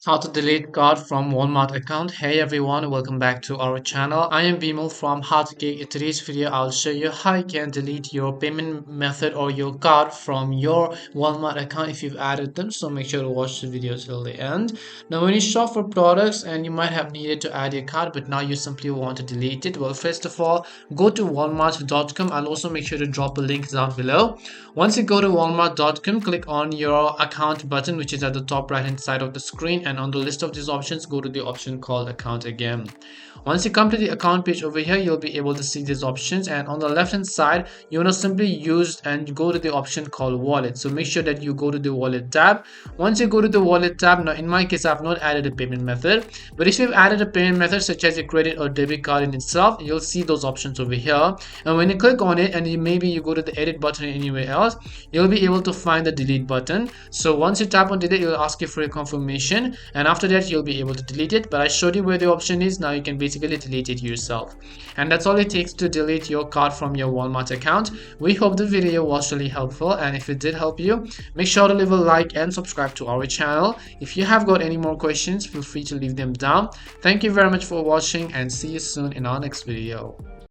How to delete card from Walmart account. Hey everyone, welcome back to our channel. I am Bimal from Geek. In today's video, I'll show you how you can delete your payment method or your card from your Walmart account if you've added them. So make sure to watch the video till the end. Now, when you shop for products and you might have needed to add your card, but now you simply want to delete it. Well, first of all, go to walmart.com. I'll also make sure to drop a link down below. Once you go to walmart.com, click on your account button, which is at the top right hand side of the screen, and on the list of these options, go to the option called account again. Once you come to the account page over here, you'll be able to see these options, and on the left hand side, you want to simply use and go to the option called wallet. So make sure that you go to the wallet tab. Once you go to the wallet tab, now in my case, I've not added a payment method, but if you've added a payment method such as a credit or debit card in itself, you'll see those options over here. And when you click on it and maybe you go to the edit button anywhere else, you'll be able to find the delete button. So once you tap on delete, it'll ask you for a confirmation, and after that you'll be able to delete it. But I showed you where the option is. Now you can basically delete it yourself, and that's all it takes to delete your card from your Walmart account. We hope the video was really helpful, and if it did help you, make sure to leave a like and subscribe to our channel. If you have got any more questions, feel free to leave them down. Thank you very much for watching, and see you soon in our next video.